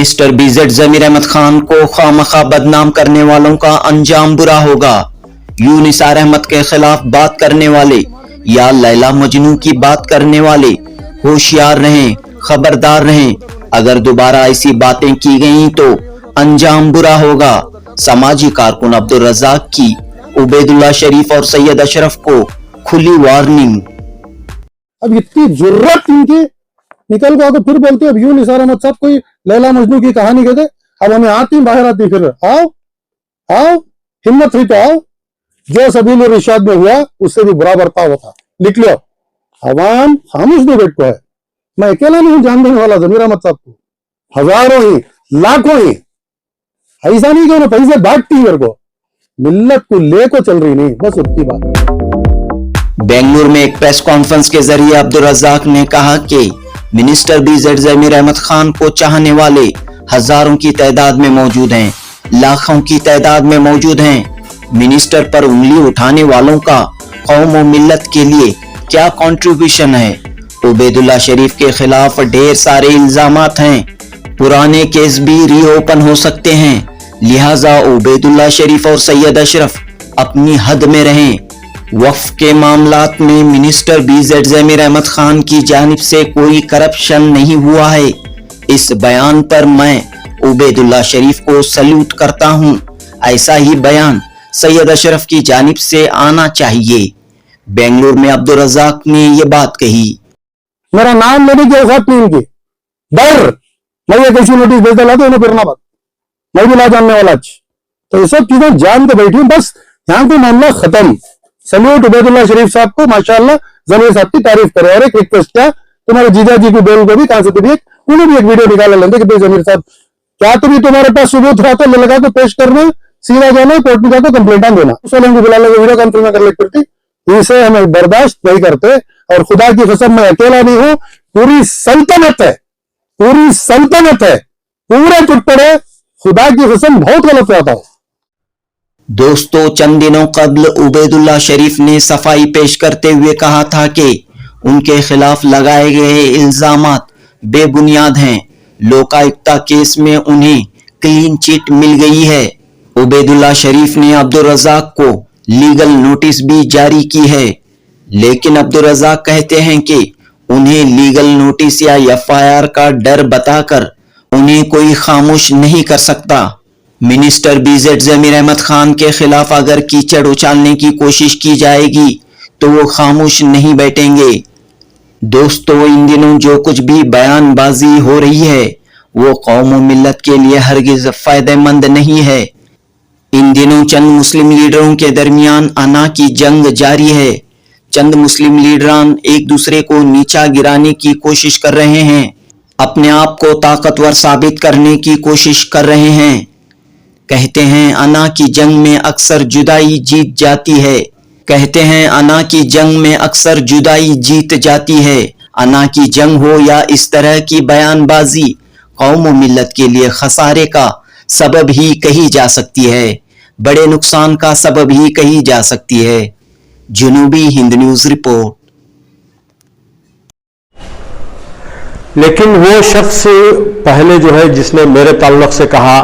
Minister BZ जमीर अहमद खान को खामखा बदनाम करने वालों का अंजाम बुरा होगा। यूं निसार अहमद के खिलाफ बात करने वाले या लैला मजनू की बात करने वाले होशियार रहें, खबरदार रहें। अगर दोबारा ऐसी बातें की गई तो अंजाम बुरा होगा। समाजी कारकुन अब्दुल रज़ाक की उबैदुल्ला शरीफ और सैयद अशरफ को खुली वार्निंग। अब इतनी जुर्रत इनकी, निकल गया तो फिर बोलते अब यूं निसार अहमद साहब कोई लैला मजनू की कहानी कहते। अब हमें आती बाहर आती, फिर आओ आओ, हिम्मत हुई तो आओ। जो सबील इरशाद में हुआ उससे भी बुरा बर्ताव होता, लिख लो। अवाम खामोश नहीं बैठ को है। मैं अकेला नहीं हूं जान देने वाला जमीर अहमद साहब को, हजारों ही लाखों ही। ऐसा नहीं कि उन्हें पैसे बांटती मेरे को, मिल्लत को लेको चल रही नहीं, बस उतनी बात। बेंगलुरु में एक प्रेस कॉन्फ्रेंस के जरिए अब्दुल रज़ाक ने कहा कि मिनिस्टर बीजेड जमीर अहमद खान को चाहने वाले हजारों की तादाद में मौजूद हैं, लाखों की तादाद में मौजूद हैं। मिनिस्टर पर उंगली उठाने वालों का कौम और मिल्लत के लिए क्या कंट्रीब्यूशन है? उबैदुल्ला शरीफ के खिलाफ ढेर सारे इल्जामात हैं, पुराने केस भी रीओपन हो सकते हैं, लिहाजा उबैदुल्ला शरीफ और सैयद अशरफ अपनी हद में रहें। वक्फ के मामलात में मिनिस्टर बीजेड जमीर अहमद खान की जानिब से कोई करप्शन नहीं हुआ है। इस बयान पर मैं उबैदुल्ला शरीफ को सल्यूट करता हूं। ऐसा ही बयान सैयद अशरफ की जानिब से आना चाहिए। बेंगलुरु में अब्दुल रज़ाक ने ये बात कही। मेरा नाम लेने की औकात नहीं इनकी, डर मैं ये कैसी नोटिस भेज डाला तो उन्हें फिरना बात, मैं भी ला जानने वाला। तो ये सब चीजें जान के बैठी, बस यहाँ पे मामला खत्म। सल्यूट उबैदुल्ला शरीफ साहब को, माशाअल्लाह जमीर साहब की तारीफ करे। और एक रिक्वेस्ट क्या, तुम्हारे जीजा जी की बेल को भी कहां से भी उन्हें भी एक वीडियो निकाला लेंगे कि भाई जमीर साहब क्या तो भी तुम्हारे पास सबूत रहा तो लगा के पेश करना, सीधा जाना कोर्ट में जाकर कंप्लेंट देना। उस वाले को बुला लेंगे, वीडियो कॉन्फ्रेंस में कर ले करती। इसे हमें बर्दाश्त नहीं करते। और खुदा की कसम मैं अकेला नहीं हूं, पूरी सल्तनत है, पूरी सल्तनत है, पूरे टूट पड़े। खुदा की कसम बहुत गलत हुआ था। दोस्तों, चंद दिनों कबल उबैदुल्ला शरीफ ने सफाई पेश करते हुए कहा था कि उनके खिलाफ लगाए गए इल्जामात बेबुनियाद हैं। लोकायुक्ता केस में उन्हें क्लीन चिट मिल गई है। उबैदुल्ला शरीफ ने अब्दुल रज़ाक को लीगल नोटिस भी जारी की है, लेकिन अब्दुल रज़ाक कहते हैं कि उन्हें लीगल नोटिस या एफआईआर का डर बताकर उन्हें कोई खामोश नहीं कर सकता। मिनिस्टर बीजेड जमीर अहमद खान के खिलाफ अगर कीचड़ उछालने की कोशिश की जाएगी तो वो खामोश नहीं बैठेंगे। दोस्तों, इन दिनों जो कुछ भी बयानबाजी हो रही है वो कौम और मिल्लत के लिए हरगिज फायदेमंद नहीं है। इन दिनों चंद मुस्लिम लीडरों के दरमियान अना की जंग जारी है। चंद मुस्लिम लीडरान एक दूसरे को नीचा गिराने की कोशिश कर रहे हैं, अपने आप को ताकतवर साबित करने की कोशिश कर रहे हैं। कहते हैं अना की जंग में अक्सर जुदाई जीत जाती है। कहते हैं अना की जंग में अक्सर जुदाई जीत जाती है। अना की जंग हो या इस तरह की बयानबाजी कौम और मिल्लत के लिए खसारे का सबब ही कही जा सकती है, बड़े नुकसान का सबब ही कही जा सकती है। जनूबी हिंद न्यूज रिपोर्ट। लेकिन वो शख्स पहले जो है जिसने मेरे ताल्लुक से कहा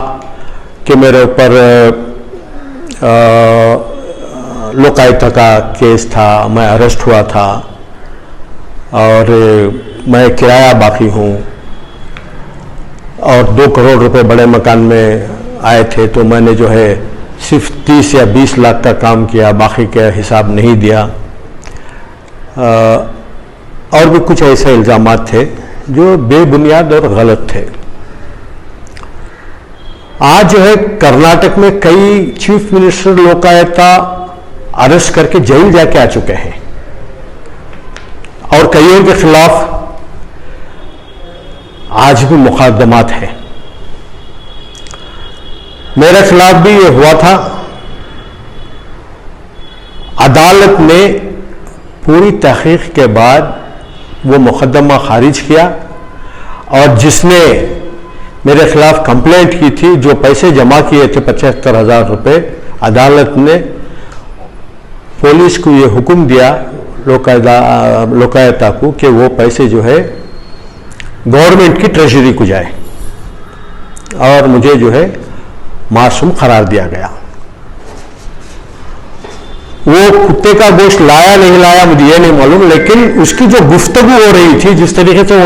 कि मेरे ऊपर लोकायुक्ता का केस था, मैं अरेस्ट हुआ था और मैं किराया बाकी हूँ और 2 करोड़ रुपए बड़े मकान में आए थे, तो मैंने जो है सिर्फ 30 या 20 लाख का काम किया, बाकी का हिसाब नहीं दिया। और भी कुछ ऐसे इल्ज़ामात थे जो बेबुनियाद और गलत थे। आज जो है कर्नाटक में कई चीफ मिनिस्टर लोकायुक्ता अरेस्ट करके जेल जाके आ चुके हैं और कईयों के खिलाफ आज भी मुकदमात हैं। मेरे खिलाफ भी ये हुआ था। अदालत ने पूरी तहकीक के बाद वो मुकदमा खारिज किया और जिसने मेरे खिलाफ कंप्लेंट की थी, जो पैसे जमा किए थे 75,000 रुपये, अदालत ने पुलिस को ये हुक्म दिया लोकायुक्ता को कि वो पैसे जो है गवर्नमेंट की ट्रेजरी को जाए। और मुझे जो है मासूम करार दिया गया। वो कुत्ते का गोश्त लाया नहीं लाया मुझे ये नहीं मालूम, लेकिन उसकी जो गुफ्तगू हो रही थी, जिस तरीके से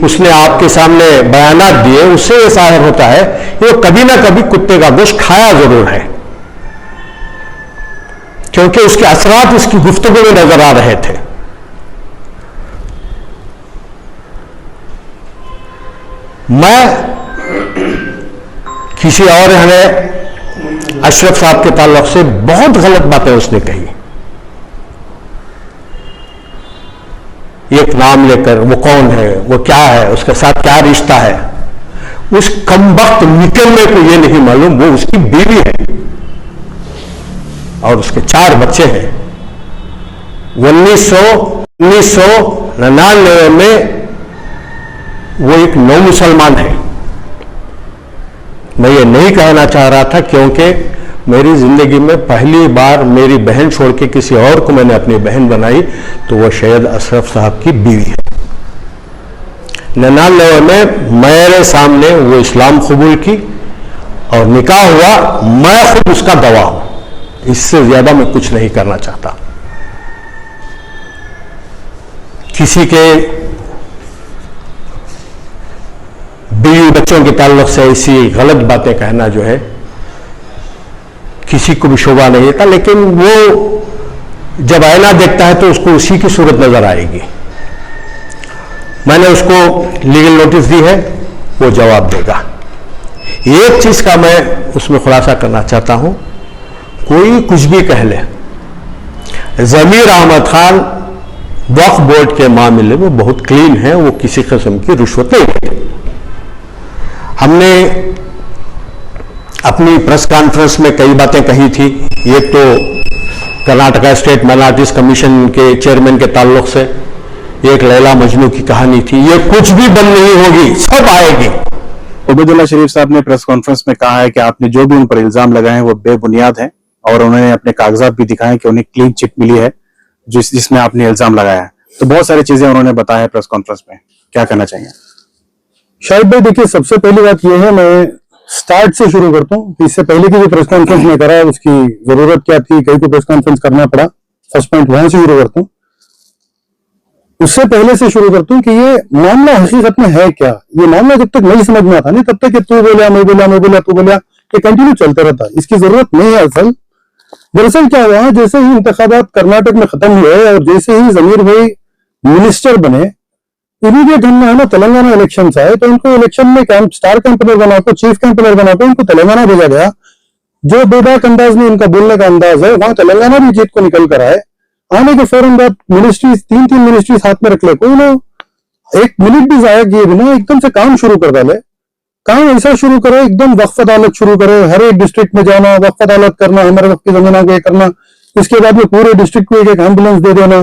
उसने आपके सामने बयानात दिए, उससे ये जाहिर होता है कि वो कभी ना कभी कुत्ते का गोश्त खाया जरूर है, क्योंकि उसके असरात उसकी गुफ्तगू में नजर आ रहे थे। मैं किसी और हमें अशरफ साहब के ताल्लुक से बहुत गलत बातें उसने कही, एक नाम लेकर, वो कौन है, वो क्या है, उसके साथ क्या रिश्ता है। उस कमबख्त निकलने को ये नहीं मालूम वो उसकी बीवी है और उसके 4 बच्चे हैं। 1999 में वो एक नौ मुसलमान है। मैं ये नहीं कहना चाह रहा था, क्योंकि मेरी जिंदगी में पहली बार मेरी बहन छोड़ के किसी और को मैंने अपनी बहन बनाई तो वो सैयद अशरफ साहब की बीवी है। 99 में मेरे सामने वो इस्लाम कबूल की और निकाह हुआ, मैं खुद उसका गवाह हूं। इससे ज्यादा मैं कुछ नहीं करना चाहता। किसी के बीवी बच्चों के ताल्लुक से ऐसी गलत बातें कहना जो है किसी को भी शोभा नहीं देता, लेकिन वो जब आईना देखता है तो उसको उसी की सूरत नजर आएगी। मैंने उसको लीगल नोटिस दी है, वो जवाब देगा। एक चीज का मैं उसमें खुलासा करना चाहता हूं, कोई कुछ भी कह ले, जमीर अहमद खान वक्फ बोर्ड के मामले में बहुत क्लीन है, वो किसी किस्म की रिश्वत नहीं लेते। हमने अपनी प्रेस कॉन्फ्रेंस में कई बातें कही थी। एक तो कर्नाटका स्टेट माइनॉरिटीज कमीशन के चेयरमैन के ताल्लुक से एक लैला मजनू की कहानी थी, ये कुछ भी बंद नहीं होगी, सब आएगी। उबैदुल्ला शरीफ साहब ने प्रेस कॉन्फ्रेंस में कहा है कि आपने जो भी उन पर इल्जाम लगाए हैं वो बेबुनियाद हैं, और उन्होंने अपने कागजात भी दिखाए कि उन्हें क्लीन चिट मिली है जिसमें आपने इल्जाम लगाया है। तो बहुत सारी चीजें उन्होंने बताया प्रेस कॉन्फ्रेंस में, क्या कहना चाहिए? शाहिद भाई देखिए, सबसे पहली बात यह है, मैं स्टार्ट से शुरू करता हूँ। इससे पहले की जो प्रेस कॉन्फ्रेंस में करा उसकी जरूरत क्या थी, कई को प्रेस कॉन्फ्रेंस करना पड़ा, फर्स्ट पॉइंट वहां से शुरू करता हूँ। उससे पहले से शुरू करता हूँ कि ये मामला हकीकत में है क्या। ये मामला जब तक नहीं समझ में आता नहीं, तब तक कि तू बोलिया मैं बोलिया मैं बोलिया तू बोलिया, ये कंटिन्यू चलते रहता। इसकी जरूरत नहीं है। असल दरअसल क्या हुआ, जैसे ही इंतखाबात कर्नाटक में खत्म हुए और जैसे ही जमीर भाई मिनिस्टर बने, इमीडिएट हमने है ना तेलंगाना इलेक्शन आए, तो इनको इलेक्शन में स्टार कैंपेनर बनाकर, चीफ कैंपेनर बनाकर इनको तेलंगाना भेजा गया। जो बेबाक अंदाज में इनका बोलने का अंदाज है, वहां तेलंगाना भी जीत को निकल कर आए। आने के फौरन बाद मिनिस्ट्रीज, 3 मिनिस्ट्रीज हाथ में रख ले, कोई ना एक मिनट भी जाया किए बिना एकदम से काम शुरू कर डाले। काम ऐसा शुरू करो, एकदम वक्फ अदालत शुरू करो, हर एक डिस्ट्रिक्ट में जाना, वक्फ अदालत करना, हमारे वक्त की जमीनों को करना, इसके बाद में पूरे डिस्ट्रिक्ट को एक एम्बुलेंस दे देना।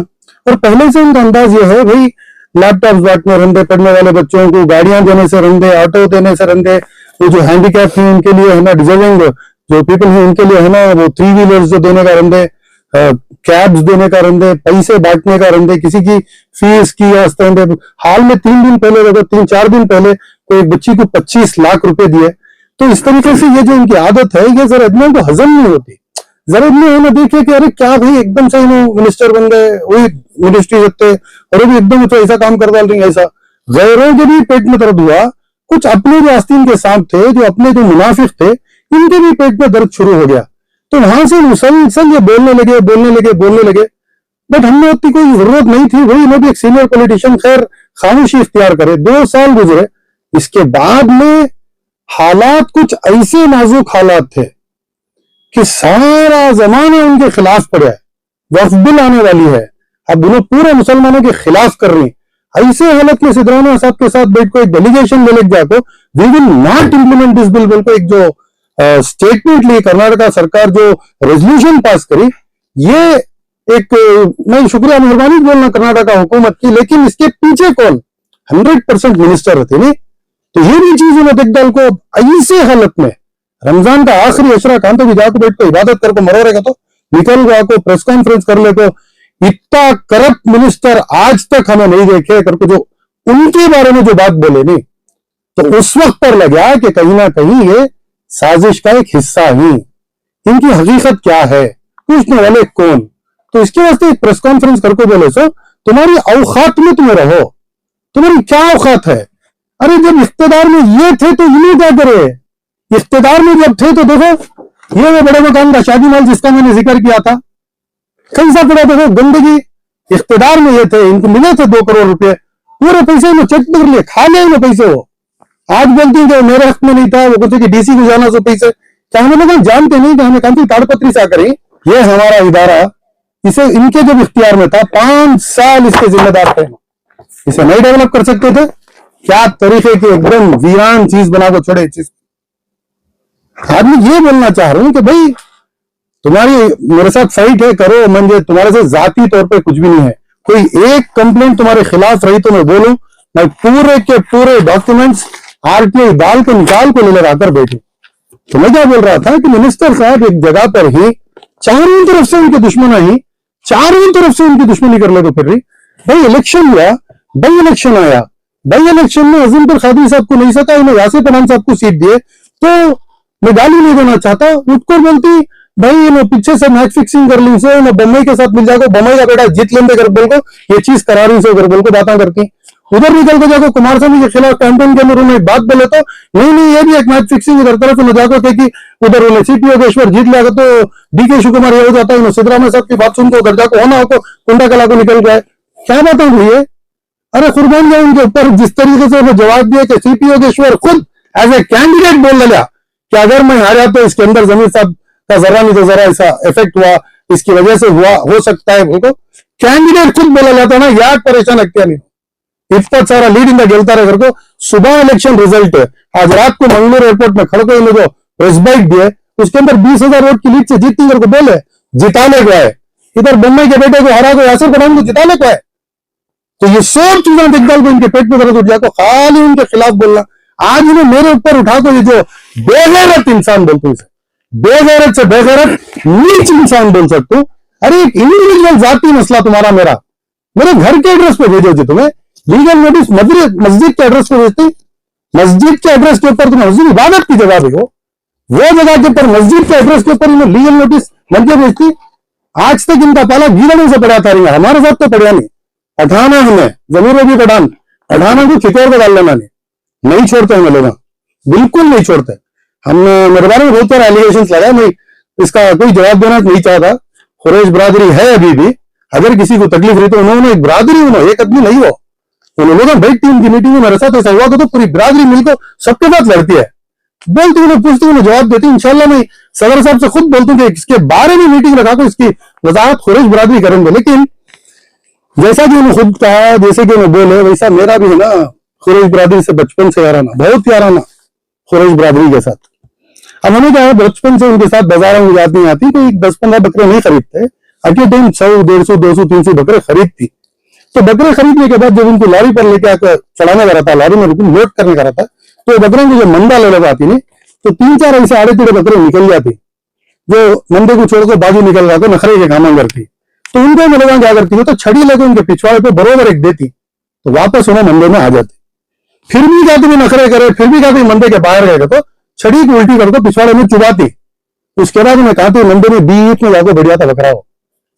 और पहले से उनका अंदाज यह है भाई, लैपटॉप बांटने रंदे, पढ़ने वाले बच्चों को गाड़ियां देने से रंदे, ऑटो देने से रंदे, वो जो हैंडीकैप हैं उनके लिए है ना, डिजर्विंग जो पीपल हैं उनके लिए है ना, वो 3 व्हीलर्स जो देने का रंदे, कैब्स देने का रंदे, पैसे बांटने का रंदे, किसी की फीस की वास्ते रंदे। हाल में 3 दिन पहले, अगर 3-4 दिन पहले कोई एक बच्ची को 25 लाख रुपए दिए। तो इस तरीके से ये जो इनकी आदत है, ये जरा इतना को हजम नहीं होती। जरा इतने देखिए कि अरे क्या भाई, एकदम से मिनिस्टर बन गए, वही मिनिस्ट्री रखते और भी एकदम तो ऐसा काम कर डाल रही है। ऐसा गैरों के भी पेट में दर्द हुआ, कुछ अपने जो आस्तीन के सांप थे, जो अपने जो मुनाफिक थे, इनके भी पेट में दर्द शुरू हो गया। तो वहां से मुसलसल ये बोलने लगे। बट हमने उतनी कोई जरूरत नहीं थी। वही लोग एक सीनियर पॉलिटिशियन खैर खामोशी इख्तियार करे। 2 साल गुजरे, इसके बाद में हालात कुछ ऐसे नाजुक हालात थे कि सारा जमाना उनके खिलाफ पड़ा है। वक्फ बिल आने वाली है, अब उन्हें पूरे मुसलमानों के खिलाफ कर रही। ऐसे हालत में सिद्धरामैया साहब के साथ बैठ को एक डेलीगेशन ले लेके जाको, we will not implement this bill बोल को एक जो स्टेटमेंट ली कर्नाटका सरकार, जो रेजोल्यूशन पास करी, ये एक मैं शुक्रिया मेहरबानी बोलना कर्नाटका हुकूमत की। लेकिन इसके पीछे कौन 100% मिनिस्टर रहते नहीं। तो ये भी चीज उन्हें देख डाल को ऐसे हालत में, रमजान का आखिरी अशरा कान तो भी जाकर बैठ को इबादत करके मरो रहेगा, तो निकल गया को प्रेस कॉन्फ्रेंस कर ले, तो इतना करप्ट मिनिस्टर आज तक हमें नहीं देखे करके जो उनके बारे में जो बात बोले नहीं, तो उस वक्त पर लगा कि कहीं ना कहीं ये साजिश का एक हिस्सा ही, इनकी हकीकत क्या है, पूछने वाले कौन। तो इसके वास्ते एक प्रेस कॉन्फ्रेंस करके बोले सो तुम्हारी औकात में तुम्हें रहो, तुम्हारी क्या औकात है। अरे जब इख्तिदार में ये थे तो इन्हें क्या करे, इख्तिदार में जब थे तो देखो ये वो बड़े मकान का शादी माल जिसका मैंने जिक्र किया था कैसा पड़ा, देखो गंदगी। इख्तिदार में ये थे, इनको मिले थे 2 करोड़ रुपए, पूरे पैसे में चेक कर लिए, खा लिए पैसे। वो आज बोलती है मेरे हक में नहीं था, वो कहते कि डीसी को जाना सो पैसे, क्या हम लोग जानते नहीं कि हमें कौन ताड़पत्री से करें। ये हमारा इदारा, इसे इनके जब इख्तियार में था 5 साल इसके जिम्मेदार थे, इसे नहीं डेवलप कर सकते थे। क्या तरीके की एकदम वीरान चीज बना को छोड़े चीज। आदमी ये बोलना चाह रहा हूं कि भाई तुम्हारी मेरे साथ फाइट है करो, मुझे तुम्हारे से जाती तौर पे कुछ भी नहीं है। कोई एक कंप्लेंट तुम्हारे खिलाफ रही तो मैं बोलूं, मैं पूरे के पूरे डॉक्यूमेंट्स आरटीआई डाल के निकाल को ले लगाकर बैठू। तो मैं क्या बोल रहा था कि मिनिस्टर साहब एक जगह पर ही चारों तरफ से उनके दुश्मन ही, चारों तरफ से उनकी दुश्मनी कर ले तो फिर रही। भाई इलेक्शन हुआ, बाई इलेक्शन आया, बाई इलेक्शन में अजीम पर खादी साहब को नहीं सका, इन्हें यासिर पठान साहब को सीट दिए, तो मैं गाली नहीं देना चाहता। उठकर बोलती भाई इन्होंने पीछे से मैच फिक्सिंग कर ली से, बम्बई के साथ मिल जाएगा, बम्बई का बेटा जीत लेंगे कर बोल को ये चीज करा रही से बोल को बातें करती। उधर निकल के जाकर कुमार स्वामी के खिलाफ कैंपेन के अंदर उन्हें बात बोले तो नहीं ये भी एक मैच फिक्सिंग इधर तरफ न जाकर थे कि उधर उन्हें सीपी योगेश्वर जीत लिया तो डीके शिवकुमार ये हो जाता है, सिद्धरामैया साहब की बात सुनकर उधर जाकर होना हो कुंडा कला को निकल गया। क्या बातें हुई है। अरे कुर्बान जाए उनके ऊपर जिस तरीके से जवाब दिया कि सीपी योगेश्वर खुद एज ए कैंडिडेट बोल लिया कि अगर मैं हारा तो इसके अंदर जमीर साहब का जरा नहीं तो जरा ऐसा इफेक्ट हुआ, इसकी वजह से हुआ हो सकता है। बोलो कैंडिडेट खुद बोला जाता है ना, यार परेशान रखते नहीं इतना सारा लीड इंदा गेलता रहे को। सुबह इलेक्शन रिजल्ट है, आज रात को मंगलूर एयरपोर्ट में खड़े को जो प्रेस बाइट दिए उसके अंदर 20,000 वोट की लीड से जीतती करके बोले जिताने को है। इधर बम्बई के बेटे को हरा को यासिर पठान को जिताने को है। तो ये सब चीजें देखभाल को इनके पेट में दर्द उठ जाए, खाली उनके खिलाफ बोलना। आज इन्हें मेरे ऊपर उठा को ये जो बेगैरत इंसान बोलते हैं, बेगैरत से बेगैरत नीच इंसान बोल सकते हो। अरे एक इंडिविजुअल जाती मसला तुम्हारा मेरे घर के एड्रेस पे भेजो जी, तुम्हें लीगल नोटिस मस्जिद के एड्रेस पे भेजती, मस्जिद के एड्रेस के ऊपर तुम्हें मस्जिद इबादत की जगह भी हो, वो जगह के ऊपर मस्जिद के एड्रेस के ऊपर इन्हें लीगल नोटिस मन के भेजती। आज तक इनका पाला गीदड़ों से पड़ा था, हमारे साथ तो पड़ा नहीं। पठाना हमें जमीर भी पठान पठाना को खितौर को डाल लेना नहीं छोड़ते हमें लोग, बिल्कुल नहीं छोड़ते। हमने मेरे बारे में बहुत सारे एलिगेशन लगाए, मैं इसका कोई जवाब देना नहीं चाहता। खुरैश बरादरी है अभी भी, अगर किसी को तकलीफ रही तो उन्होंने एक बरादरी, उन्होंने एक आदमी नहीं हो, उन्होंने बैठती उनकी मीटिंग में मेरे साथ ऐसा हुआ तो पूरी बरादरी मिलकर सबके साथ लड़ती है, बोलती उन्हें पूछती उन्हें जवाब देती। इंशाल्लाह मैं सदर साहब से खुद बोलती हूँ कि इसके बारे में मीटिंग रखा तो इसकी वजाहत खुरैश बरादरी करेंगे। लेकिन जैसा कि उन्होंने खुद कहा, जैसे कि उन्होंने बोले, वैसा मेरा भी है ना खुरैश बरादरी से बचपन से याराना, बहुत याराना खुरैश बरादरी के साथ। अब हमें क्या है, बचपन से उनके साथ बाजारों में जाती आती, कोई 10-15 बकरे नहीं खरीदते, अगले टाइम 100, 150, 200, 300 बकरे खरीदती। तो बकरे खरीदने के बाद जब उनको लॉरी पर लेके आकर चढ़ाने का रहता, लॉरी में लोड करने का रहता, तो बकरों को जब मंदा ले लगाती नहीं तो 3-4 ऐसे आड़े टेढ़े बकरे निकल जाती, जो मंदे को छोड़कर बाजू निकल जाते, नखरे के काम करती। तो उनको लोग क्या करती है, तो छड़ी लेकर उनके पिछवाड़े पे बरोबर एक देती, तो वापस उन्हें मंदे में आ जाती। फिर भी जाती भी नखरे करे, फिर भी जाती मंदे के बाहर गए तो छड़ी की उल्टी करके पिछवाड़े में चुबाती। उसके बाद उन्हें कहा मंदिर में बीच में जाकर बढ़िया था बकरा हो,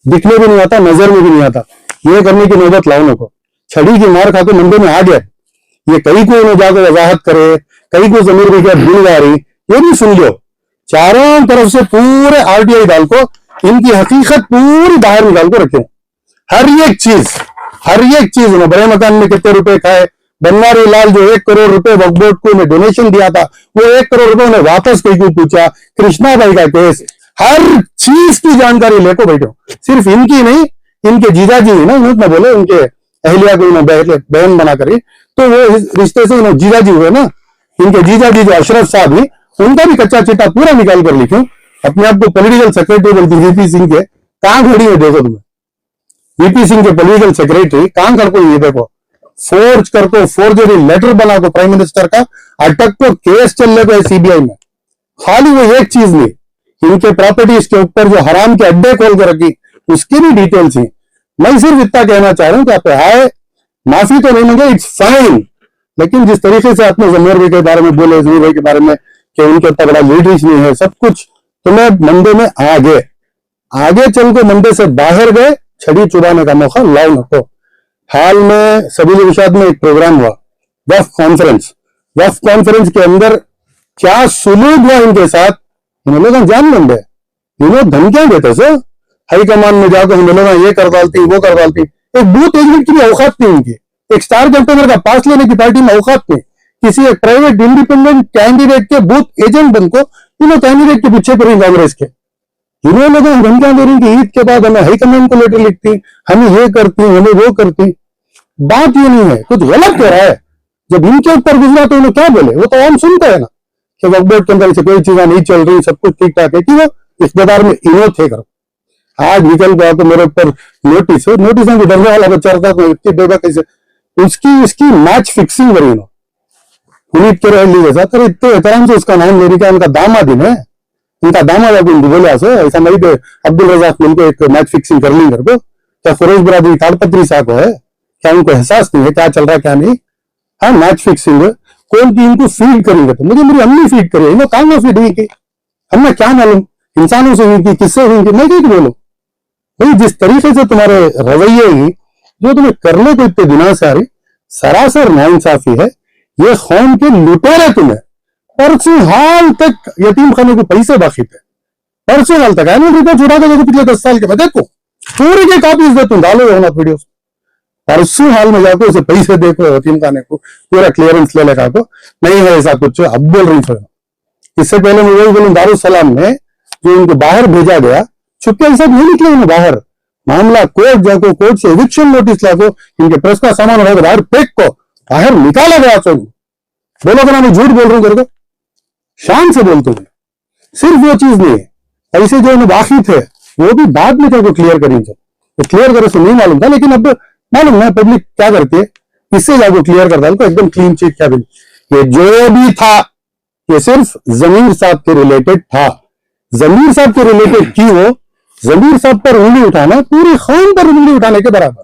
दिखने भी नहीं आता, नजर में भी नहीं आता, ये करने की नौबत लाओ को। छड़ी की मार खाकर मंदिर में आ गया, ये कहीं को उन्हें जाकर वजाहत करे, कहीं को जमीर में क्या भूल जा रही, ये भी सुन लो। चारों तरफ से पूरे आरटीआई डाल को इनकी हकीकत पूरी बाहर निकाल को रखे, हर एक चीज उन्हें बड़े मकान में कितने रुपए खाए, बनवारी लाल जो 1 करोड़ रुपए वक्फ बोर्ड को उन्हें डोनेशन दिया था, वो 1 करोड़ रुपए उन्हें वापस कहीं को पूछा, कृष्णा भाई का केस, हर चीज की जानकारी लेको बैठो। सिर्फ इनकी नहीं, इनके जीजाजी ना उन्होंने बोले, उनके अहलिया को उन्होंने बहन बना करी, तो वो रिश्ते से उन्होंने जीजाजी हुए ना, इनके जीजाजी जो अशरफ साहब ही, उनका भी कच्चा चिट्टा पूरा निकाल कर लिखो। अपने आप को पॉलिटिकल सेक्रेटरी बोलती वीपी सिंह के, कहां खड़ी है देखो तुम्हें, वीपी सिंह के पॉलिटिकल सेक्रेटरी कहां कर को, ये देखो फोर्ज कर को, फोर्जरी लेटर बना को प्राइम मिनिस्टर का, अटक को केस चल रहे को सीबीआई में। खाली वो एक चीज नहीं, इनके प्रॉपर्टीज के ऊपर जो हराम के अड्डे खोल कर रखी उसकी भी डिटेल्स ही। मैं सिर्फ इतना कहना चाह रहा हूं कि आप आए, माफी तो नहीं मांगे, इट्स फाइन, लेकिन जिस तरीके से आपने जमीर भाई के बारे में बोले, जमीर भाई के बारे में कि उनके इतना बड़ा लीडरेज नहीं है, सब कुछ, तो मैं मंडे में आगे चल के मंडे से बाहर गए, छड़ी चुराने का मौका लाओ नको। हाल में सबील इरशाद में एक प्रोग्राम हुआ, वक्फ कॉन्फ्रेंस के अंदर क्या सुलूक हुआ इनके साथ, इन लोग जानबूझ है, इन्होंने धमकियां देते सर, हाईकमान में जाकर हम लोग ये कर डालती, वो कर डालती। एक बूथ एजेंट की भी औकात नहीं उनकी, एक स्टार कैंपेनर का पास लेने की पार्टी में औकात नहीं, किसी एक प्राइवेट इंडिपेंडेंट कैंडिडेट के बूथ एजेंट बनको इन्होंने कैंडिडेट के पीछे करें कांग्रेस के। इन्होंने लोगों को धमकियां दे रही कि ईद के बाद हमें हाईकमान को लेटर लिखती, हमें ये करती, हमें वो करती। बात ये नहीं है, कुछ गलत कह रहा है। जब इनके ऊपर गुजरा तो उन्हें क्या बोले, वो तो हम सुनते हैं ना कि वक्फ बोर्ड के अंदर से कोई चीजें नहीं चल रही, सब कुछ ठीक ठाक है, कि वो इख्तियार में इनो थे करो। आज निकल गया तो मेरे ऊपर नोटिस की डरने वाला बच्चा रहता तो इतनी बेगा कैसे, उसकी मैच फिक्सिंग करी उन्होंने पुनीत के रैली के साथ। अरे इतने एहतराम से उसका नाम लेने का, उनका दामाद ही है, उनका दामाद अभी बोला सो ऐसा नहीं कि अब्दुल रजाक मिलकर एक मैच फिक्सिंग कर ली मेरे को, क्या फिरोज बरादरी ताड़पत्री साहब है, क्या उनको एहसास नहीं है क्या चल रहा है क्या नहीं। हाँ मैच फिक्सिंग है, कौन की इनको फीड करेंगे, तो मुझे मेरी अम्मी फीड करे, इन्होंने कहाँ फीड हुई की, हमें क्या मालूम, इंसानों से हुई की, किससे हुई की, मैं क्या बोलूं भाई। जिस तरीके से तुम्हारे रवैये ही जो तुम्हें करने को इतने दिनों से आ रही, सरासर नाइंसाफी है। ये कौम के लुटेरे तुम्हें परसों हाल तक यतीम खाने को पैसे बाकी थे, परसों हाल तक एनुअल रिपोर्ट छुड़ा के देखो पिछले 10 साल के, मैं देखो पूरी के कापीज दे तुम डालो होना वीडियो, परसों हाल में जाकर उसे पैसे देखो यतीम खाने को, पूरा क्लियरेंस ले लेगा को नहीं है ऐसा कुछ। अब बोल रही थी इससे पहले मैं वही बोलूं, दारुसलाम में जो उनको बाहर भेजा गया, छुपके ऐसा नहीं निकले उन्हें बाहर, मामला कोर्ट जाको, कोर्ट से एविक्शन नोटिस लागो, इनके प्रेस का सामान होगा बाहर फेंक को बाहर निकाला गया। तो बोलो कि मैं झूठ बोल रहा हूं तेरे को, शान से बोलते हुए, सिर्फ वो चीज नहीं है, ऐसे जो उन्हें बाकी थे वो भी बाद में तेरे को क्लियर करेंगे, तो क्लियर करे तो नहीं मालूम था, लेकिन अब मालूम है पब्लिक क्या करती है, इससे जाको क्लियर कर डाल को एकदम क्लीन चिट। क्या बिल ये जो भी था ये सिर्फ जमीर साहब के रिलेटेड था, जमीर साहब के रिलेटेड की हो, जमीर साहब पर उंगली उठाना पूरी कौम पर उंगली उठाने के बराबर।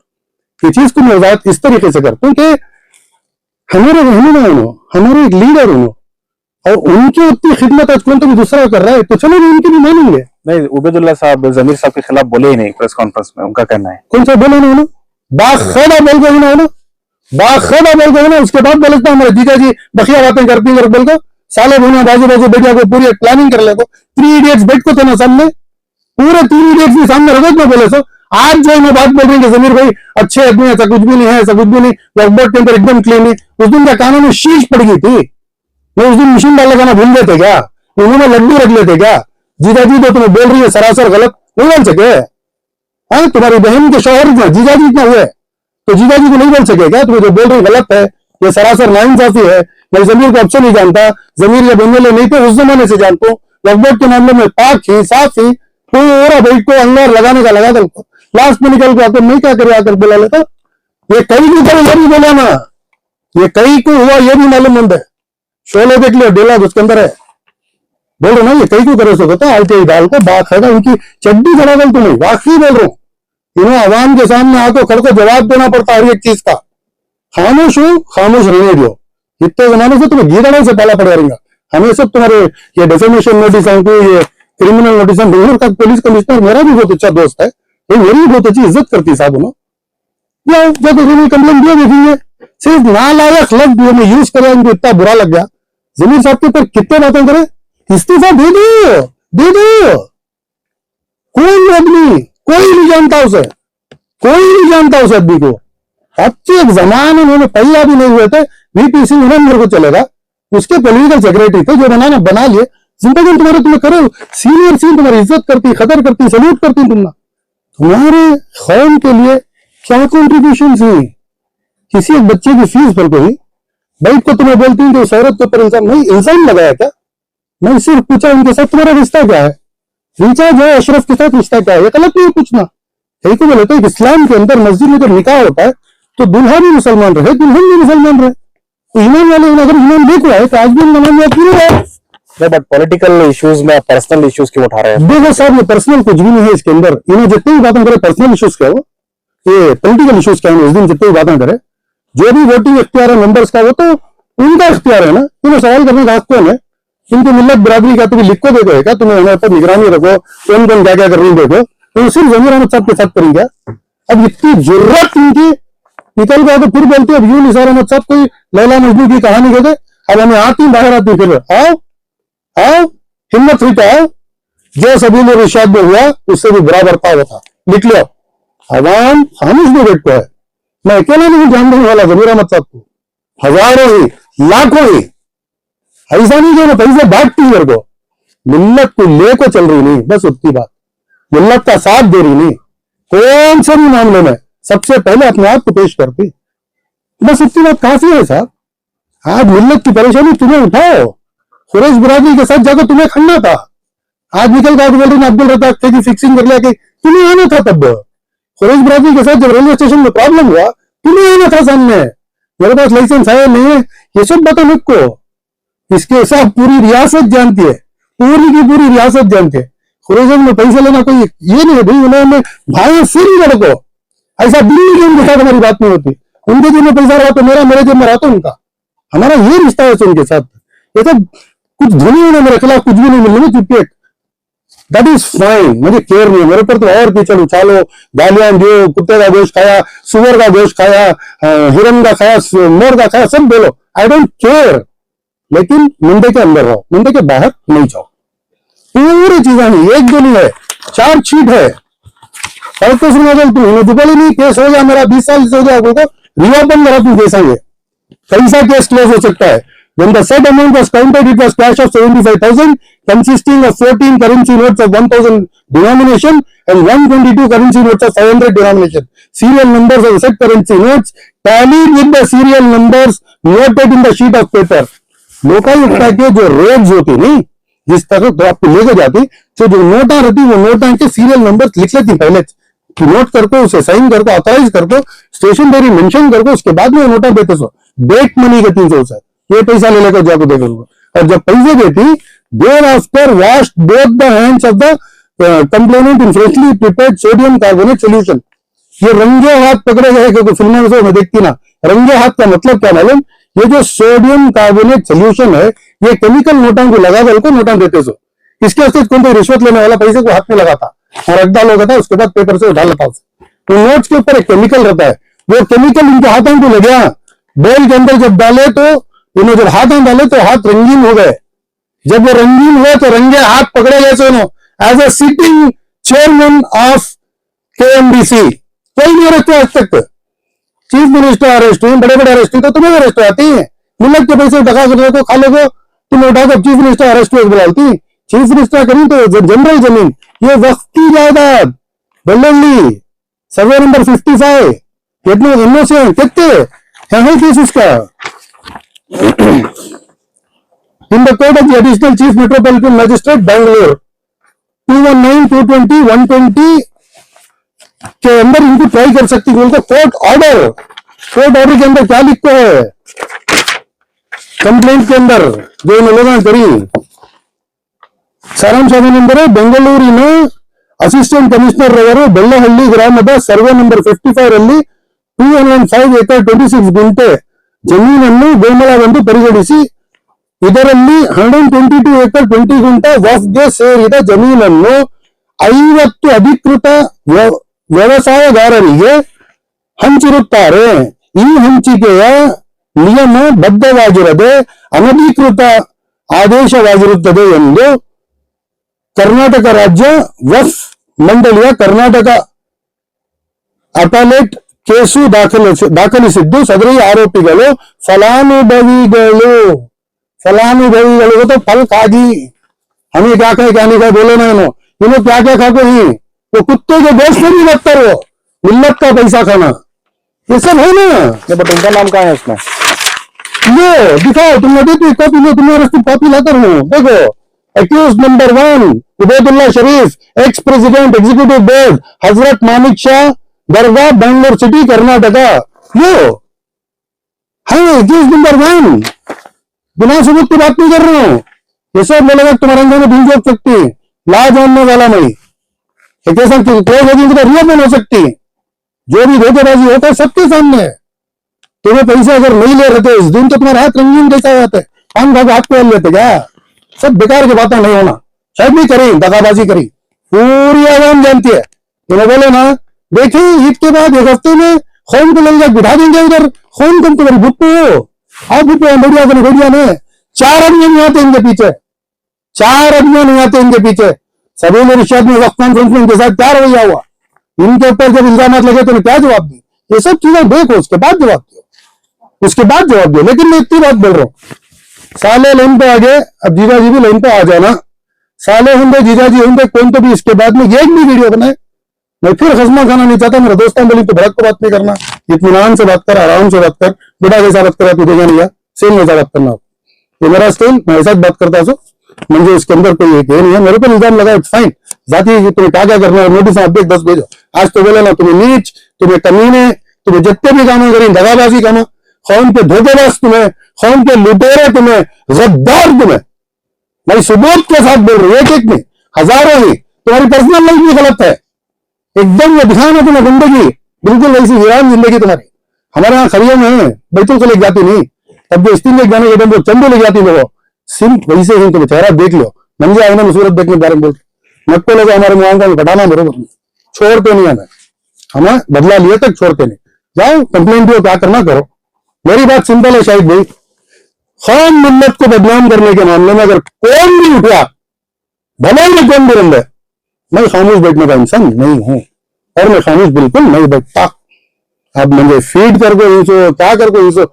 ये चीज को मैं वजाहत इस तरीके से करता हूं कि हमारे रहनुमा उन्हों, हमारे एक लीडर उन्हों, और उनकी उतनी खिदमत आज कौन तो भी दूसरा कर रहा है, तो चलो भी उनकी भी मानेंगे। नहीं, उबैदुल्ला साहब जमीर साहब के खिलाफ बोले ही नहीं प्रेस कॉन्फ्रेंस में, उनका कहना है। कौन सा बोले ना बाखदा बोल गए ना, बाखदा बोल गए ना, उसके बाद बोले हमारे जीजा जी बखिया बातें करती है बोल को, साले भूना बाजू बाजू बेटिया को पूरी प्लानिंग कर ले को, 3 इडियट्स बैठ को थे ना सामने, पूरे 3 इडियट्स भी सामने रखो में बोले सो। आज जो मैं बात बोल रही हूँ जमीर भाई अच्छे आदमी, ऐसा कुछ भी नहीं है, ऐसा कुछ भी नहीं, वक्फ बोर्ड के अंदर एकदम क्लीन है। उस दिन क्या कानों में शीश पड़ गई थी, वो उस दिन मशीन डाल लगाना भूल गए थे क्या, उन्होंने लड्डू रख लेते क्या। जीजाजी तो तुम्हें बोल रही है सरासर गलत नहीं बोल सके, हाँ तुम्हारी बहन के शौहर इतना जीजाजी इतना हुए तो जीजाजी को नहीं बोल सके क्या, तुम्हें जो बोल रही गलत है, ये सरासर नाइंसाफी है। मैं जमीर को अब से नहीं जानता, जमीर या बनने नहीं थे उस जमाने से जानता हूँ, वक्फ बोर्ड के मामले में पाक ही साफ ही, पूरा भाई को अंगार लगाने का लगा दल, लास्ट में निकल के आकर नहीं क्या करे आकर बोला लेता, ये कई को करो ये भी बोला ना, ये कई को हुआ ये भी मालूम मंद है, शोले देख लिया डेला उसके अंदर है, बोल रहे ना ये कई को करे सो होता आईटीआई डाल को बात है उनकी चड्डी चढ़ा दल तुम्हें, वाकई बोल रहा हूँ। इन्हें आवाम के सामने आकर खड़ को जवाब देना पड़ता हर एक चीज का, खामोश हो खामोश रहने दो, इतने जमाने से तुम्हें गीदड़ों से पाला पड़ा रहेगा। हमें सब तुम्हारे ये डिफेमेशन नोटिस हमको, ये क्रिमिनल नोटिस, बेंगलोर का पुलिस कमिश्नर मेरा भी बहुत अच्छा दोस्त है, ये मेरी बहुत अच्छी इज्जत करती है साहब, उन्होंने जब उन्होंने कंप्लेन दिया देखेंगे, सिर्फ नालायक लफ्ज में यूज करें, उनको इतना बुरा लग गया। जमीर साहब के ऊपर कितने बातें करे, इस्तीफा दे दो दे दो, कोई आदमी कोई नहीं जानता उसे, कोई नहीं जानता उस आदमी को। अच्छे एक जमाने में पहला भी नहीं हुए थे, वीपी सिंह मेरे को चलेगा, उसके पॉलिटिकल सेक्रेटरी थे, जो बनाना बना लिए, जिंदगी तुम्हारे तुम्हें करो, सीनियर सीन तुम्हारी इज्जत करती, कदर करती, सल्यूट करती, तुम्हारे कौम के लिए क्या कॉन्ट्रीब्यूशन हुई, किसी एक बच्चे की फीस भर को ही भाई को तुम्हें बोलती हूँ कि उस औरत के ऊपर इल्जाम नहीं, इल्जाम लगाया क्या, मैं सिर्फ पूछा उनके साथ तुम्हारा रिश्ता क्या है, रिचार्ज है अशरफ के साथ रिश्ता क्या है, ये गलत नहीं पूछना। कहीं को बोले तो इस्लाम के अंदर मस्जिद में जब निकाह होता है तो दूल्हा भी मुसलमान रहे, दुल्हन भी मुसलमान रहे, तो ईमान वाले अगर ईमान देखो है तो आज भी नमाज क्यों है। बट पॉलिटिकल इश्यूज में पर्सनल इश्यूज क्यों उठा रहे हैं? देखो साहब ये पर्सनल कुछ भी नहीं है इसके अंदर, इन्हें जितनी भी बातें करे पर्सनल इश्यूज क्या हो, ये पॉलिटिकल इश्यूज क्या है, उस दिन जितनी भी बातें करे, जो भी वोटिंग इख्तियार है मेंबर्स का, वो तो उनका इख्तियार है ना, तुम्हें सवाल करने का हक कौन है? इनकी मिल्लत बिरादरी का तुम्हें लिख को देखो है क्या? तुम्हें हमारे पर निगरानी रखो, कौन कौन क्या क्या कर रही देखो, तो सिर्फ जमीर अहमद साहब के साथ करेंगे? अब इतनी जरूरत इनकी निकल गया तो फिर बोलते अब यूं निसार अहमद साहब कोई लैला मजनू की कहानी कहते, अब हमें आती बाहर आती, फिर आओ आओ हिम्मत हुई तो आओ, जो सबील रिशाद में हुआ उससे भी बुरा बर्ताव था, लिख लो। अवाम खामोश में बैठ है, मैं अकेला नहीं जानने वाला जमीर अहमद साहब को, हजारों ही लाखों ही, ऐसा नहीं कि पैसे बांटती मेरे को, मिल्लत को लेकर चल रही नहीं, बस उतनी बात, मिल्लत का साथ दे रही नहीं, कौन से भी मामले में सबसे पहले अपने आप को पेश करती, बस इतनी बात काफी है साहब। आज मिल्लत की परेशानी तुम्हें उठाओ, कुरैश बिरादरी के साथ जाकर तुम्हें खड़ना था, आज निकल गया बोल रहे अब्दुल रज़ाक की फिक्सिंग कर लिया कि तुम्हें आना था, तब कुरैश बिरादरी के साथ जब रेलवे स्टेशन में प्रॉब्लम हुआ तुम्हें आना था सामने, मेरे पास लाइसेंस है नहीं है, ये सब बता मुझको, इसके साथ पूरी रियासत जानती है, पूरी की पूरी रियासत जानती है। कुरैश में पैसे लेना कोई ये नहीं है भाई, उन्होंने भाई सिर लड़को, ऐसा दिल्ली के उनके साथ हमारी बात नहीं होती, उनके जेब में पैसा रहा तो मेरा, मेरे जेब में रहा तो उनका, हमारा ये रिश्ता है उनके साथ। ये तो कुछ धुनी होना मेरे खिलाफ कुछ भी नहीं मिलने चुपके, दैट इज फाइन, मुझे केयर नहीं, मेरे पर तो और कीचड़ उछालो, गालियां दो, कुत्ते का गोश्त खाया, सुअर का गोश्त खाया, हिरन का खाया, मोर का खाया, सब बोलो, आई डोंट केयर, लेकिन मुंडे के अंदर रहो, मुंडे के बाहर नहीं जाओ। पूरी चीजें नहीं, एक दो नहीं है, चार्जशीट है, और तो सुना तुम दुबई नहीं केस हो गया मेरा 20 साल से हो गया, रिओपन करा तुम केस है, कैसा केस क्लोज हो सकता है? When the said amount was counted, it was cash of 75,000 consisting of 14 currency notes of 1,000 denomination and 122 currency notes of 500 denomination. Serial numbers of said currency notes tallied with the serial numbers noted in the sheet of paper. Lokayukta के जो Reds होती नहीं, जिस तरह तो आपको लेके जाती, तो जो नोटा रहती वो नोटा के सीरियल नंबर लिख लेती पहले, नोट करके उसे साइन करके ऑथराइज करके स्टेशनरी मेंशन करके उसके बाद में नोटा देते सो डेट मनी के 300 से ये पैसा ले लेकर जाकर देखो, और जब पैसे देती thereafter wash both the hands of the complainant in freshly prepared sodium carbonate solution. ये रंगे हाथ पकड़े गए, क्योंकि फिल्मों में मैं देखती ना, रंगे हाथ का मतलब क्या मालूम? ये जो सोडियम कार्बोनेट सोल्यूशन है ये केमिकल नोटों को लगा कर नोटा देते सो, इसके वास्ते कौन कोई रिश्वत लेने वाला पैसे को हाथ में लगाता और रख डाल होगा था, उसके बाद पेपर से उठा लेता उसे, तो नोट्स के ऊपर एक केमिकल रहता है, वो केमिकल इनके हाथों को लग गया, बेल के अंदर जब डाले तो इन्होंने जब हाथों डाले तो हाथ रंगीन हो गए, जब वो रंगीन हुए तो रंगे हाथ पकड़े गए सोनो as a sitting chairman of KMDC। कोई नहीं अरेस्ट हुआ आज तक, चीफ मिनिस्टर अरेस्ट हुए, बड़े बड़े अरेस्ट हुए, तो तुम्हें अरेस्ट आती है, मिलत के पैसे उठा कर को खा लोगे, तुम उठाकर चीफ मिनिस्टर अरेस्ट हुए बोलती, चीफ मिनिस्टर करी तो जनरल जमीन, ये वक्त की जायदाद बल्ली सर्वे नंबर 55 कितने इनोसेंट कितने है केस उसका in the court of the additional chief metropolitan magistrate Bangalore 219 220 120 के अंदर इनको ट्राई कर सकती है, उनको कोर्ट ऑर्डर के अंदर क्या लिखते है कंप्लेंट के अंदर जो इन लोगों ने करी, सारांश नंबर है ಬೆಂಗಳೂರಿನ ಅಸಿಸ್ಟೆಂಟ್ ಕಮಿಷನರ್ ರವರು ಬೆಳ್ಳಹಳ್ಳಿ ಗ್ರಾಮದ ಸರ್ವೆ ನಂಬರ್ 55 ರಲ್ಲಿ 205 ಎಕರ್ 26 ಗುಂಟೆ ಜಮೀನನ್ನು ಗೋಮಳವೆಂದು ಪರಿಗಣಿಸಿ ಇದರಲ್ಲಿ 122 ಎಕರ್ 20 ಗುಂಟೆ ವಫ್ಗೆ ಸೇರಿದ ಜಮೀನನ್ನು 50 ಅಧಿಕೃತ ವ್ಯವಸಾಯಗಾರರಿಗೆ ಹಂಚಿರುತ್ತಾರೆ। ಈ ಹಂಚಿಕೆಯ ನಿಯಮ ಬದ್ಧವಾಗಿರದೆ ಅನಧಿಕೃತ ಆದೇಶವಾಗಿರುತ್ತದೆ ಎಂದು ಕರ್ನಾಟಕ ರಾಜ್ಯ ವಫ್ ಮಂಡಳಿಯ ಕರ್ನಾಟಕ ಅಪಲೇಟ್ ಕೇಸು ದಾಖಲಿಸಿದ್ದು ಸದರಿ ಆರೋಪಿಗಳು ಫಲಾನುಭವಿಗಳು तो फल खागी, हमें क्या कहे क्या नहीं कहे बोले ना, इन्होंने क्या क्या खाते ही वो कुत्ते के गोश्त से नहीं लगता, वो मिल्लत का पैसा खाना ये सब है ना। बट उनका नाम कहाँ है इसमें? ये दिखाओ, तुम देती कॉपी लो, तुम्हारे कॉपी लाकर हूँ, देखो एक्यूज नंबर 1 उबैदुल्ला शरीफ, एक्स प्रेसिडेंट एग्जीक्यूटिव बोर्ड हजरत मानिक शाह दरगाह बैंगलोर सिटी कर्नाटका, वो है एक्यूज नंबर 1। बिना सबूत की बात नहीं कर रहा हूं, ये सब बोलेगा तुम्हारे अंदर में ढूंढ सकती है, ला जानने वाला नहीं, क्लोज होगी तो रिओपन हो सकती है, जो भी धोखेबाजी होता है सबके सामने। तुम्हें पैसे अगर नहीं ले रहे थे उस दिन तो तुम्हारे हाथ रंगीन कैसा हो जाता है, पान खा के हाथ पहन लेते क्या? सब बेकार की बातें नहीं होना, शायद भी करी दगाबाजी करी, पूरी आवाम जानती है। तुम्हें बोले ना देखिए ईद के बाद एक हफ्ते में खून को ले जाकर बिठा देंगे उधर, खून तुम तुम्हारी भुट्टू हो, आप भुट्टू बढ़िया को बढ़िया ने 4 आदमी नहीं आते इनके पीछे, 4 आदमी नहीं आते इनके पीछे। सभी ने रिश्वत में वक्त कॉन्फ्रेंस में इनके साथ क्या रवैया हुआ, इनके ऊपर जब इल्जाम लगे तो क्या जवाब दी? ये सब चीजें देखो उसके बाद जवाब दो, उसके बाद जवाब दो। लेकिन मैं इतनी बात बोल रहा हूँ, साले लाइन पे आ गए, अब जीजा जी भी लाइन पे आ जाना, साले होंगे जीजा जी होंगे कौन तो भी इसके बाद में एक भी वीडियो बनाए, मैं फिर खसमा खाना नहीं चाहता। मेरे दोस्तों बोली तो भड़क को बात नहीं करना, इत्मीनान से बात कर, आराम से बात कर, बुढ़ा जैसा बात करा तुझे नहीं, सेम वैसा बात करना। ये मेरा स्टाइल, मैं ऐसा बात करता हूँ, मुझे इसके अंदर कोई एक नहीं है। मेरे पर इल्जाम लगाए फाइन, जाती तुम्हें क्या क्या करना है, नोटिस आप 10 भेजो। आज तो बोले ना तुम्हें नीच, तुम्हें कमीने, तुम्हें जितने भी कामों करें दगाबाजी कामों, कौन के धोखेबाज तुम्हें, कौन के लुटेरे तुम्हें, गद्दार तुम्हें, मैं सबूत के साथ बोल रही हूँ, एक नहीं हजारों ही। तुम्हारी पर्सनल लाइफ भी गलत है एकदम, ये दिखाना तुम्हें जिंदगी बिल्कुल वैसी वीरान जिंदगी तुम्हारी। हमारे यहाँ खरियों में बैतुल को लेके जाती नहीं, तब जो स्टील लेके जाने के टाइम चंदू लेके जाती वो सिर्फ वैसे ही तुम्हें चेहरा देख लो, मंजे आईना में सूरत देखने के बारे में बोल मक्को लोग हमारे मुआवजा में घटाना बरोबर छोड़ते नहीं, हमें बदला लिए तक छोड़ते नहीं। जाओ कंप्लेंट दो, क्या करना करो। मेरी बात सिंपल है शाहिद भाई, कौम मिल्लत को बदनाम करने के मामले में अगर कौन भी उठा, भले ही कौन भी रंग, मैं खामोश बैठने का इंसान नहीं हूं, और मैं खामोश बिल्कुल नहीं बैठता। अब मुझे फीड कर गो इसो, क्या कर गो इसो,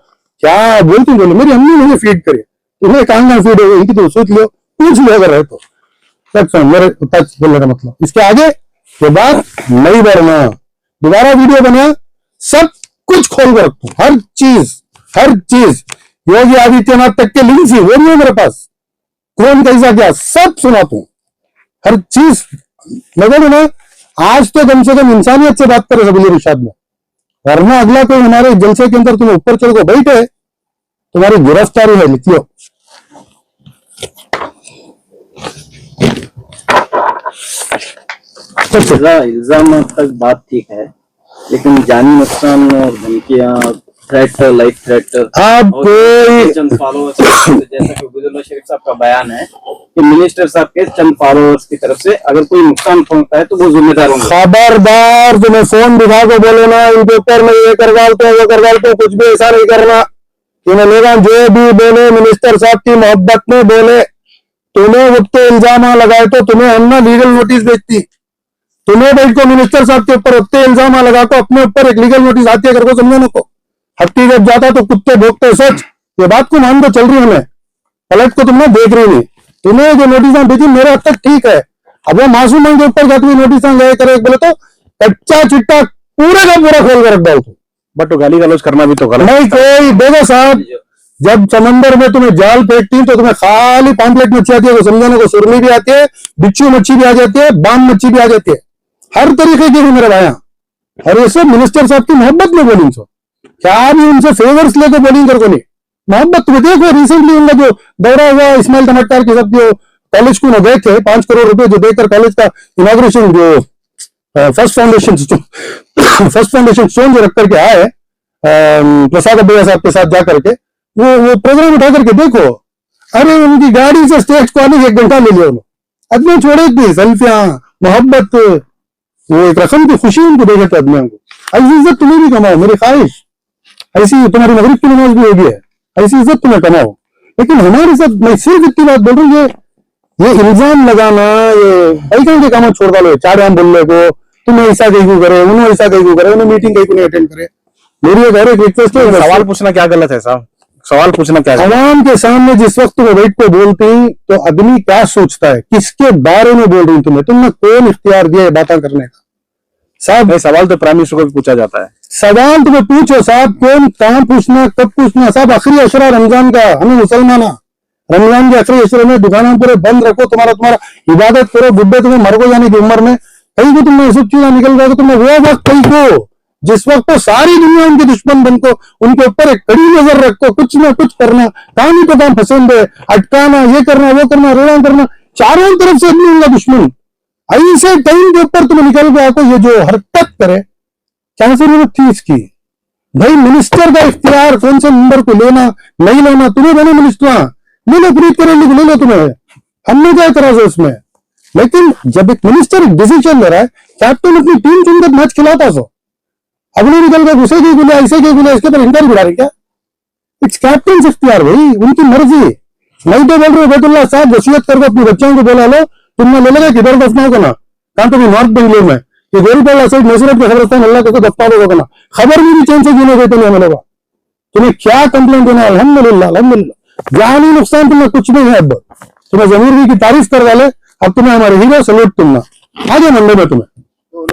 क्या बोलती बोलो, मेरी अम्मी मुझे फीड करे, तुम्हें कहां फीड हो गई तो सोच लो, पूछ लो अगर है तो। मेरे बोलने का मतलब, इसके आगे ये बात नहीं बढ़ना, दोबारा वीडियो बना, सब कुछ खोल कर रखू, हर चीज योगी आदित्यनाथ तक के लिंक ही वो नहीं है मेरे पास, कौन कैसा क्या सब सुनाता हूं, हर चीज। मगर ना आज तो कम से कम इंसानियत से बात करो सबील इरशाद में, वरना अगला कोई हमारे जलसे के अंदर तुम्हें ऊपर चल को बैठे, तुम्हारी गिरफ्तारी है, लिख लो। इल्जाम तक बात ठीक है, लेकिन जानी नुकसान और धमकियां, थ्रेट, लाइफ थ्रेट, आप कोई चंद फॉलोअर्स, जैसा कि उबैदुल्लाह शरीफ साहब का बयान है कि मिनिस्टर साहब के चंद फॉलोअर्स की तरफ से अगर कोई नुकसान पहुंचता है तो वो जिम्मेदार होंगे। खबरदार, तुम्हें फोन दिखा को बोलो ना इनके ऊपर में ये करवाते वो करवाते, कुछ भी ऐसा नहीं करना। तुम्हें लेगा जो भी बोले मिनिस्टर साहब की मोहब्बत में बोले, तुम्हें उतने इल्जाम लगाए तो तुम्हें हम ना लीगल नोटिस भेजती, तुम्हें बैठ को मिनिस्टर साहब के ऊपर उतने इल्जाम लगा को अपने ऊपर एक लीगल नोटिस आती है, करको समझाने को हट्टी जब जाता तो कुत्ते भोगते सच। ये बात को मान दो, चल रही हमें पलट को तुमने देख रही नहीं, तुम्हें जो नोटिस भेजी मेरे हद तक ठीक है। अब वो मासूम के ऊपर जाती हुई नोटिस गए करे बोले तो कच्चा चिट्टा पूरे का पूरा खोल कर रख डाल तू, बट तो गाली गलौज करना भी तो गलत नहीं कोई। देखो साहब, जब समंदर में तुम्हें जाल फेंकती तो तुम्हें खाली पाम्पलेट मच्छी आती है, वो समझाने को सुरली भी आती है, बिच्छू मच्छी भी आ जाती है, बाम मच्छी भी आ जाती है, हर तरीके की मेरे भाइया। और ये सब मिनिस्टर साहब की मोहब्बत में बोली, क्या भी उनसे फेवर्स लेकर बोलिंग कर बोली मोहब्बत में। देखो रिसेंटली उनका जो दौरा हुआ इस्माइल टमाटर के सब जो कॉलेज को गए थे, 5 करोड़ रुपए जो देकर कॉलेज का इनॉग्रेशन, जो फर्स्ट फाउंडेशन स्टोन जो रख करके आए प्रसाद अब्बैया साहब के साथ जाकर के, वो प्रोग्राम उठा करके देखो, अरे उनकी गाड़ी से स्टेज को आने 1 घंटा ले लिया उन्होंने, आदमी छोड़े थी सेल्फियां, मोहब्बत, वो एक रकम की खुशी उनको देखे थे आदमियों को। ऐसी इज्जत तुम्हें भी कमाओ, मेरी ख्वाहिश ऐसी, तुम्हारी मगरिब की नमाज भी होगी है, ऐसी इज्जत तुम्हें कमाओ। लेकिन हमारे साथ मैं सिर्फ इतनी बात बोल रही हूँ, ये इल्जाम लगाना, ये ऐसा के काम छोड़ डालो, 4 आम बोलने को, तुम्हें ऐसा कहीं क्यों करे, उन्होंने ऐसा कहीं क्यों करे, उन्हें मीटिंग कहीं नहीं अटेंड करे। मेरी एक रिक्वेस्ट है, सवाल पूछना क्या गलत है साहब, सवाल पूछना क्या है? आवाम के सामने जिस वक्त तुम्हें बैठ को बोलती तो आदमी क्या सोचता है, किसके बारे में बोल रही तुमने कौन इख्तियार दिया बातें करने का? साहब सवाल तो प्राइम मिनिस्टर को भी पूछा जाता है, सवाल तुम्हें पूछो साहब, कौन कहां पूछना, कब पूछना। साहब आखिरी अशरा रमजान का, हमें मुसलमान रमजान के आखिरी अशरे में दुकानें पूरे बंद रखो, तुम्हारा इबादत करो, बुढ़े तुम्हें मर को जाने की उम्र में कहीं को तुमने सब चीजें निकल जाएगा, तुमने वो वक्त कहीं को जिस वक्त तो सारी दुनिया उनके दुश्मन बन को, उनके ऊपर एक कड़ी नजर रखो, कुछ ना कुछ करना, काम ही तो काम पसंद है, अटकाना, ये करना, वो करना, रोना करना, चारों तरफ से अपनी उनका दुश्मन। ऐसे टाइम के ऊपर तुम्हें निकल के आको ये जो हरकत करे, क्या जरूरत थी इसकी? भाई मिनिस्टर का इख्तियार कौन से मेंबर को लेना नहीं लेना, तुम्हें बने मिनिस्टर, ले लो, प्रीत करेंगे ले लो, तुम्हें हमने क्या एतराज है उसमें। लेकिन जब एक मिनिस्टर एक डिसीजन ले रहा है, कैप्टन अपनी टीम चुनकर मैच खिलाता सो, अगले निकल कर घुसे की गुलिया ऐसे की गुलिया, इसके पर इंकार गिरा रही क्या? इट्स कैप्टन से इख्तियार भाई, उनकी मर्जी। नहीं तो बोल रहे उबैदुल्ला साहब वसीयत करके अपने बच्चों को बोला लो, तुमने ले लेगा किधर दफना को ना, कहां तो नॉर्थ बेंगलोर में ये गोरीपाड़ा साइड नसीरत के खबरस्तान अल्लाह को दफना होगा ना, खबर भी चैन से जीने देते नहीं हमें लोग। तुम्हें क्या कंप्लेंट देना है? अल्हम्दुलिल्लाह अल्हम्दुलिल्लाह, जानी नुकसान तुम्हें कुछ नहीं है। अब तुम्हें जमीर भी की तारीफ कर डाले, अब तुम्हें हमारे हीरो सल्यूट तुमना आगे मंडे में तुम्हें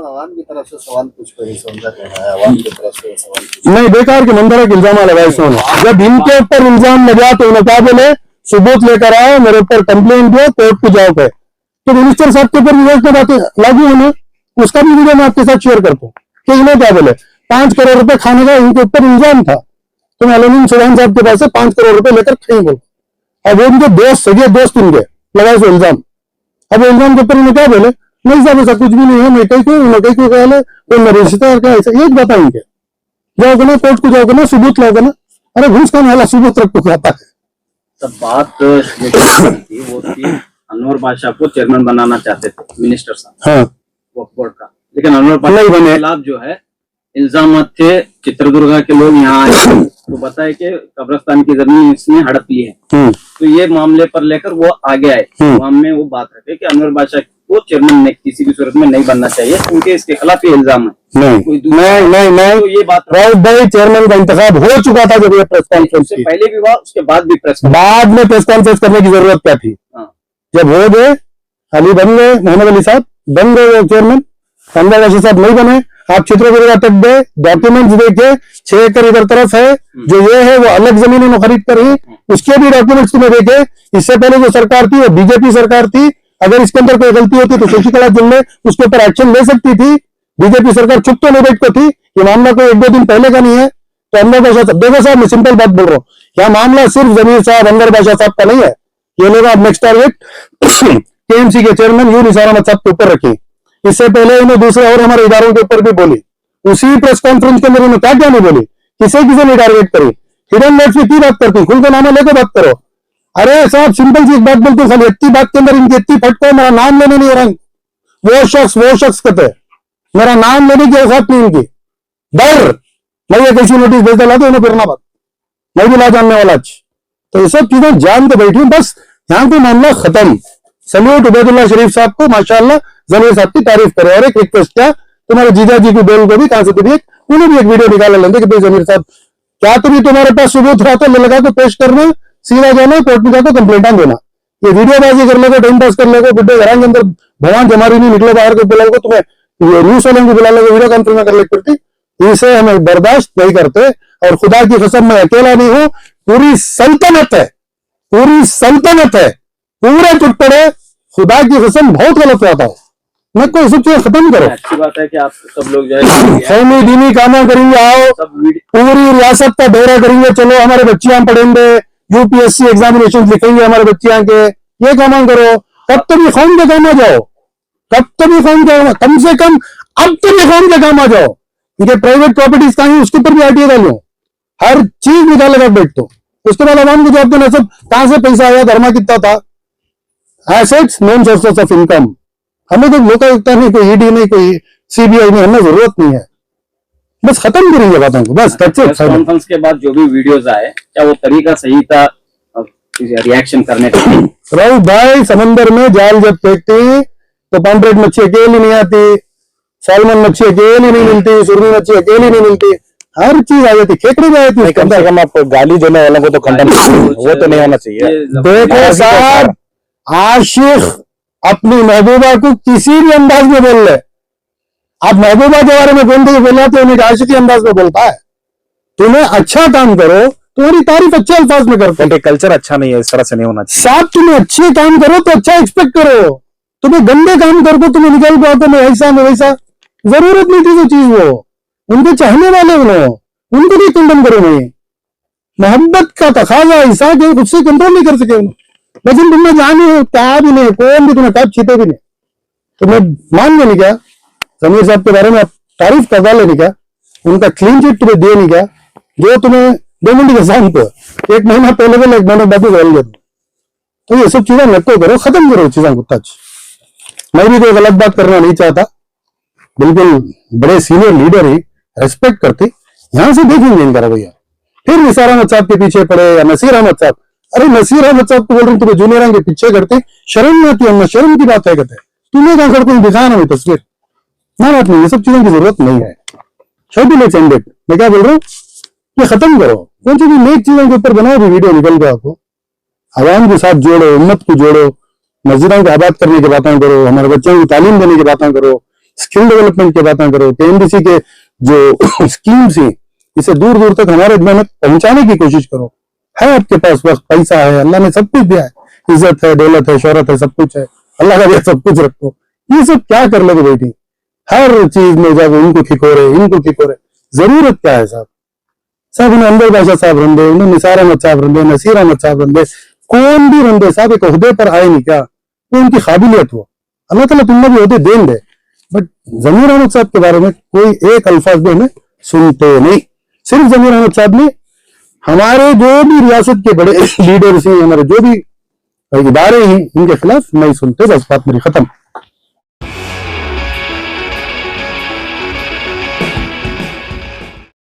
आवाम की तरफ से सवाल कुछ कोई समझा कहना है, आवाम की तरफ से सवाल नहीं, बेकार के मंदर के इल्जाम लगाए इन्होंने। जब इनके ऊपर इल्जाम लगा तो उन्हें क्या बोले, सबूत लेकर आओ, मेरे ऊपर कंप्लेंट दो, कोर्ट को जाओ पे। तो मिनिस्टर साहब के ऊपर विवेक बातें लागू होने, उसका भी वीडियो मैं आपके साथ शेयर करता हूँ कि इन्हें क्या बोले, 5 करोड़ रुपए खाने का इनके ऊपर इल्जाम था। तो मैं अलीम सुबहान साहब के पास से 5 करोड़ रुपए लेकर खाई बोल, अब वो उनके दोस्त सगे दोस्त इनके लगाए सो इल्जाम। अब इल्जाम के ऊपर इन्हें क्या बोले, नहीं साहब ऐसा कुछ भी नहीं है, मैं कहीं को कह ले कोई मेरे रिश्तेदार का ऐसा एक बताएंगे, जाओगे ना कोर्ट को जाओगे ना, सबूत लाओगे ना, अरे घूस खाने वाला सबूत रख को खाता है। तब बात थी वो थी अनवर बादशाह को चेयरमैन बनाना चाहते थे मिनिस्टर साहब, हाँ वक्फ बोर्ड का, लेकिन अनवर बादशाह नहीं बने। के खिलाफ जो है इल्जाम थे, चित्रदुर्गा के लोग यहाँ आए तो बताए कि कब्रिस्तान की जमीन इसने हड़प ली है। तो ये मामले पर लेकर वो आगे आए, वहां में वो बात रखे कि अनवर बादशाह को चेयरमैन किसी भी सूरत में नहीं बनना चाहिए क्योंकि इसके खिलाफ ये इल्जाम है। नहीं तो ये बात राउत भाई, चेयरमैन का इंतखाब हो चुका था जब ये प्रेस कॉन्फ्रेंस उससे की, पहले भी हुआ, उसके बाद भी प्रेस बाद में प्रेस कॉन्फ्रेंस करने की जरूरत क्या थी? जब हो गए, अली बन गए, मोहम्मद अली साहब बन गए चेयरमैन, अनवर बादशाह साहब नहीं बने। आप चित्रदुर्गा तक गए, डॉक्यूमेंट्स देखे, 6 एकड़ इधर तरफ है, जो ये है वो अलग जमीन उन्होंने खरीद कर ही, उसके भी डॉक्यूमेंट्स तुम्हें देखे। इससे पहले जो सरकार थी वो बीजेपी सरकार थी, अगर इसके अंदर कोई गलती होती तो शशिकला जुल्ले उसके ऊपर एक्शन ले सकती थी। बीजेपी सरकार चुप तो नहीं बैठ को थी, ये मामला कोई 1-2 दिन पहले का नहीं है। तो अनवर बादशाह साहब, देखो साहब मैं सिंपल बात बोल रहा हूँ, यह मामला सिर्फ जमीर साहब अनवर बादशाह साहब का नहीं है। ये लोग आप नेक्स्ट टारगेट केएमसी के चेयरमैन यू निसार अहमद साहब के ऊपर रखे। इससे पहले इन्हें दूसरे और हमारे इदारों के ऊपर भी बोली, उसी प्रेस कॉन्फ्रेंस के अंदर उन्होंने क्या नहीं बोली, किसे ने टारगेट करी, हिडन नोट्स में की बात करती, खुल का नामा लेकर बात करो। अरे साहब सिंपल सी एक बात बोलते खाली, इतनी बात के अंदर इनकी इतनी फटको, मेरा नाम लेने नहीं रंग, वो शख्स कहते हैं, मेरा नाम लेने की औकात नहीं इनकी। डर मैं ये कैसी नोटिस भेज डाला तो उन्हें फिरना बात मैं भी ला जानने वाला आज। तो ये सब चीजें जान के बैठी, बस यहाँ पे मामला खत्म। सल्यूट उबैदुल्ला शरीफ साहब को, माशाअल्लाह जमीर साहब की तारीफ करे। और एक रिक्वेस्ट क्या, तुम्हारे जीजा जी की बेल को भी कहां से भी उन्हें भी एक वीडियो निकाला लेंगे कि भाई जमीर साहब क्या तो भी तुम्हारे पास सबूत रहा तो लगा के पेश करना, सीधा जाना कोर्ट में जाकर कंप्लेंट देना। ये वीडियोबाजी कर लेगा, टाइम पास कर लेगा, बुढ़े घर के अंदर भगवान जमारी नहीं निकले बाहर के बुला को, तुम्हें न्यूज वाले को बुला लेगा, वीडियो कॉन्फ्रेंस में कर ले करती, इसे हमें बर्दाश्त नहीं करते। और खुदा की कसम मैं अकेला नहीं हूं, पूरी सल्तनत है, पूरी सल्तनत है, पूरे टूट पड़े। खुदा की कसम बहुत गलत रहता है, मैं कोई सब चीजें खत्म करो। अच्छी बात है कि आप सब लोग जो है कौमी दीनी कामा करेंगे, आओ पूरी रियासत का दौरा करेंगे, चलो हमारे बच्चे यहाँ पढ़ेंगे, यूपीएससी एग्जामिनेशन लिखेंगे हमारे बच्चे यहाँ के, ये काम करो। कब तो भी कौम के काम आ जाओ, कब तो भी कौम के, कम से कम अब तो भी कौम के काम आ जाओ। इनके प्राइवेट प्रॉपर्टीज कहाँ है उसके ऊपर भी आरटीआई डालो, हर चीज निकाल कर बैठ दो। उसके बाद आवाम को जवाब देना सब कहां से पैसा आया, धर्मा कितना था, assets non sources of income. हमें तो लोकायुक्ता नहीं, कोई ईडी नहीं, कोई सीबीआई नहीं, हमें जरूरत नहीं है। बस खत्म करेंगे बातों को, बस कॉन्फ्रेंस के बाद जो भी वीडियोस आए, क्या वो तरीका सही था रिएक्शन करने का? राहुल भाई, समंदर में जाल जब फेंकती तो पॉम्फ्रेट मच्छी अकेली नहीं आती, सैल्मन मच्छी अकेली नहीं मिलती, सुरमी मच्छी अकेली नहीं मिलती, हर चीज आ जाती, खेकड़ी भी आती है। कम से कम आपको गाली देने वालों को तो खंडन, वो तो नहीं होना चाहिए। देखो साहब, आशिक अपनी महबूबा को किसी भी अंदाज में बोल ले, आप महबूबा के बारे में बोलते बोला तो उन्हें आशिकी अंदाज में बोलता है। तुम्हें अच्छा काम करो, तुम्हारी तारीफ अच्छे अल्फाज में करते, कल्चर अच्छा नहीं है, इस तरह से नहीं होना चाहिए। साहब तुम्हें अच्छे काम करो तो अच्छा एक्सपेक्ट करो, तुम्हें गंदे काम करो तो तुम्हें निकल पाओ, मैं ऐसा मैं वैसा, जरूरत नहीं थी वो चीज। वो उनके चाहने वाले उनको भी कंडम करो नहीं, मोहब्बत का तकाजा ऐसा कि खुद से कंट्रोल नहीं कर सके। लेकिन तुम्हें जाने हो क्या भी नहीं, कौन भी तुम्हें कब छीते भी नहीं, तुम्हें मान लेनी क्या, जमीर साहब के बारे में आप तारीफ कर डाले नहीं क्या, उनका क्लीन चिट तुम्हें दिए नहीं क्या, जो तुम्हें गवर्नमेंट एग्जाम पे 1 महीना पहले बोले 1 महीने बाद बोल गए, तो ये सब चीजें नको करो, खत्म करो चीजें को टच। मैं भी कोई गलत बात करना नहीं चाहता, बिल्कुल बड़े सीनियर लीडर ही रेस्पेक्ट करते, यहां से देखेंगे इनका रवैया। फिर निसार अहमद साहब के पीछे पड़े या नसीर अहमद साहब, अरे नसीर अहमद साहब को बोल रहे तुम्हें जूनियर के पीछे करते, शर्म नहीं आती? हम शर्म की बात है कहते, तुम्हें कहां कर कोई दिखाया ना तस्वीर ना, बात नहीं, ये सब चीजों की जरूरत नहीं है। मैं क्या बोल रहा हूँ, ये खत्म करो, कौन सी भी नेक चीजों के ऊपर बनाओ भी वीडियो निकल गया आपको, आवाम के साथ जोड़ो, उम्मत को जोड़ो, मस्जिदों को आबाद करने की बातें करो, हमारे बच्चों को तालीम देने की बातें करो, स्किल डेवलपमेंट की बातें करो, केएमडीसी के जो स्कीम्स हैं इसे दूर दूर तक हमारे में पहुंचाने की कोशिश करो। है आपके पास बस पैसा है, अल्लाह ने सब कुछ दिया है, इज्जत है, दौलत है, शोहरत है, सब कुछ है, अल्लाह का दिया सब कुछ रखो, ये सब क्या कर लोगे बेटी? हर चीज में जब इनको खिकोरे, इनको खिकोरे, जरूरत क्या है साहब? साहब उन्हें अंदर बादशाह साहब रंदे, उन्हें निसार अहमद साहब रंदे, नसीर अहमद साहब रंदे, कौन भी रंदे साहब एक ओहदे पर आए नहीं क्या? वो उनकी काबिलियत हो, अल्लाह ताला तुमने भी ओहदे देन दे, बट जमीर अहमद साहब के बारे में कोई एक अल्फाज भी हमें सुनते नहीं। सिर्फ जमीर अहमद साहब ने हमारे जो भी रियासत के बड़े लीडर्स हैं, हमारे जो भी इदारे हैं, इनके खिलाफ नहीं सुनते, बस बात मेरी खत्म।